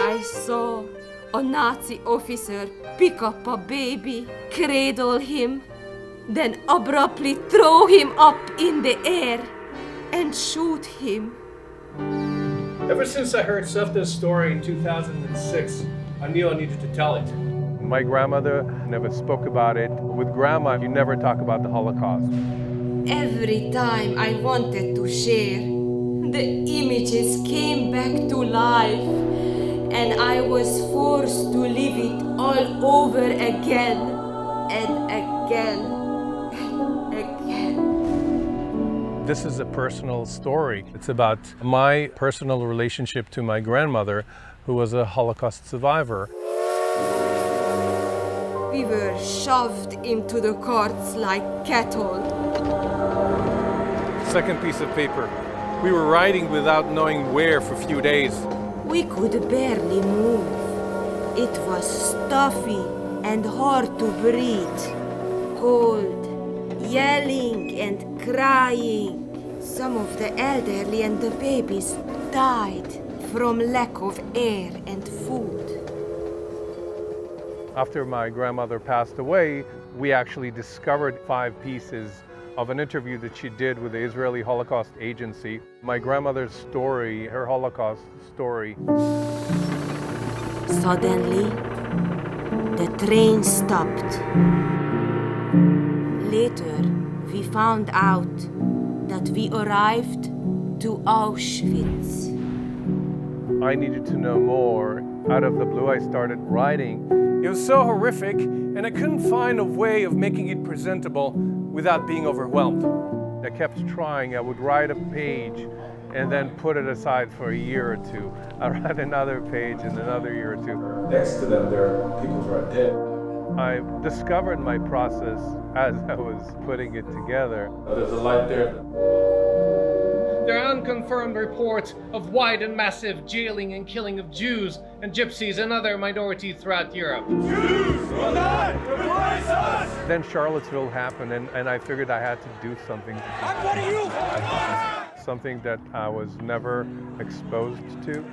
I saw a Nazi officer pick up a baby, cradle him, then abruptly throw him up in the air and shoot him. Ever since I heard Sefta's story in 2006, I knew I needed to tell it. My grandmother never spoke about it. With Grandma, you never talk about the Holocaust. Every time I wanted to share, the images came back to life, and I was forced to live it all over again and again and again. This is a personal story. It's about my personal relationship to my grandmother, who was a Holocaust survivor. We were shoved into the carts like cattle. Second piece of paper. We were riding without knowing where for a few days. We could barely move. It was stuffy and hard to breathe. Cold, yelling and crying. Some of the elderly and the babies died from lack of air and food. After my grandmother passed away, we actually discovered 5 pieces of an interview that she did with the Israeli Holocaust Agency. My grandmother's story, her Holocaust story. Suddenly, the train stopped. Later, we found out that we arrived to Auschwitz. I needed to know more. Out of the blue, I started writing. It was so horrific, and I couldn't find a way of making it presentable without being overwhelmed. I kept trying. I would write a page and then put it aside for a year or two. I'd write another page in another year or two. Next to them, there are people who are dead. I discovered my process as I was putting it together. There's a light there. There are unconfirmed reports of wide and massive jailing and killing of Jews and Gypsies and other minorities throughout Europe. Jews will not replace us! Then Charlottesville happened, and I figured I had to do something. And what are you? Something that I was never exposed to.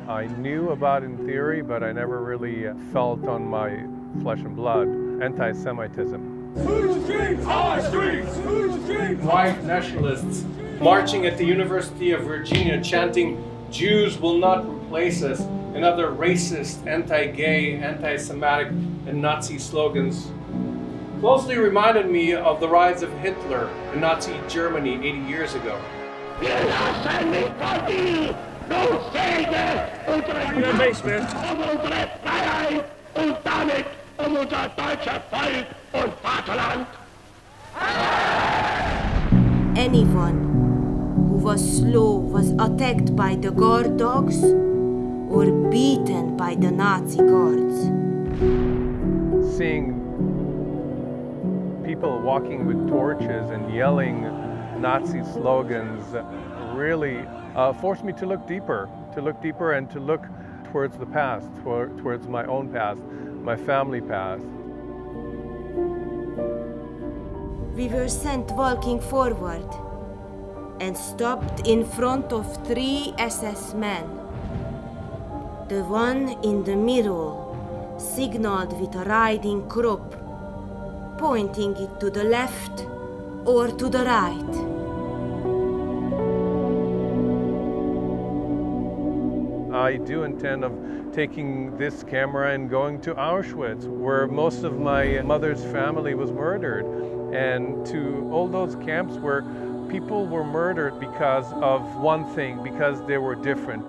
I knew about in theory, but I never really felt on my flesh and blood. Anti-Semitism. Who's the streets? Our streets! Who's the streets? White nationalists marching at the University of Virginia chanting, "Jews will not replace us," and other racist, anti-gay, anti-Semitic, and Nazi slogans closely reminded me of the rise of Hitler in Nazi Germany 80 years ago. Anyone who was slow was attacked by the guard dogs or beaten by the Nazi guards. Seeing people walking with torches and yelling Nazi slogans really forced me to look deeper and to look towards the past, towards my own past, my family past. We were sent walking forward and stopped in front of 3 SS men. The one in the middle signaled with a riding crop, pointing it to the left or to the right. I do intend of taking this camera and going to Auschwitz, where most of my mother's family was murdered, and to all those camps where people were murdered because of one thing, because they were different.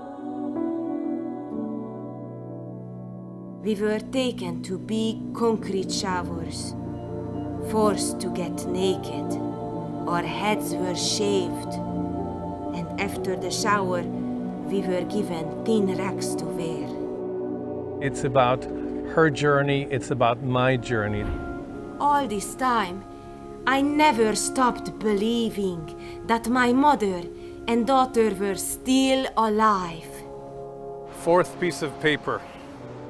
We were taken to big concrete showers, forced to get naked. Our heads were shaved, and after the shower, we were given thin rags to wear. It's about her journey, it's about my journey. All this time, I never stopped believing that my mother and daughter were still alive. 4th piece of paper.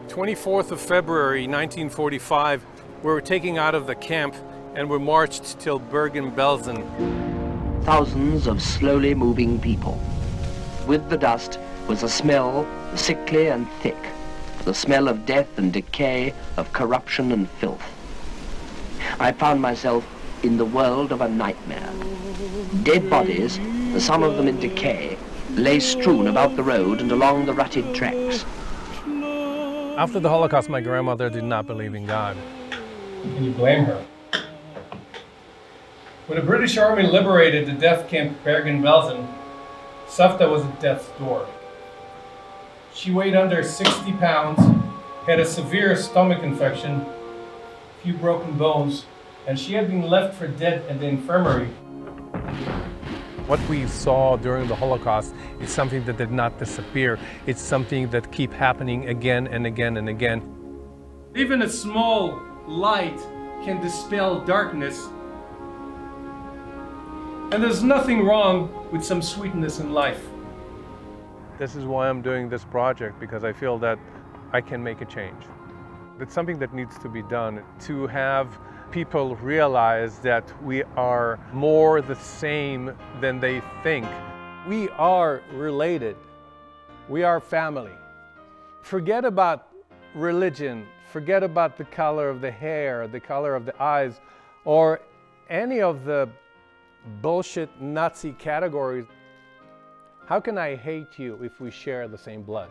24th of February, 1945, we were taken out of the camp and were marched till Bergen-Belsen. Thousands of slowly moving people. With the dust was a smell sickly and thick, the smell of death and decay, of corruption and filth. I found myself in the world of a nightmare. Dead bodies, some of them in decay, lay strewn about the road and along the rutted tracks. After the Holocaust, my grandmother did not believe in God. Can you blame her? When the British Army liberated the death camp Bergen-Belsen, Safta was at death's door. She weighed under 60 pounds, had a severe stomach infection, a few broken bones, and she had been left for dead at the infirmary. What we saw during the Holocaust is something that did not disappear. It's something that keeps happening again and again and again. Even a small light can dispel darkness. And there's nothing wrong with some sweetness in life. This is why I'm doing this project, because I feel that I can make a change. It's something that needs to be done to have people realize that we are more the same than they think. We are related. We are family. Forget about religion. Forget about the color of the hair, the color of the eyes, or any of the bullshit Nazi categories. How can I hate you if we share the same blood?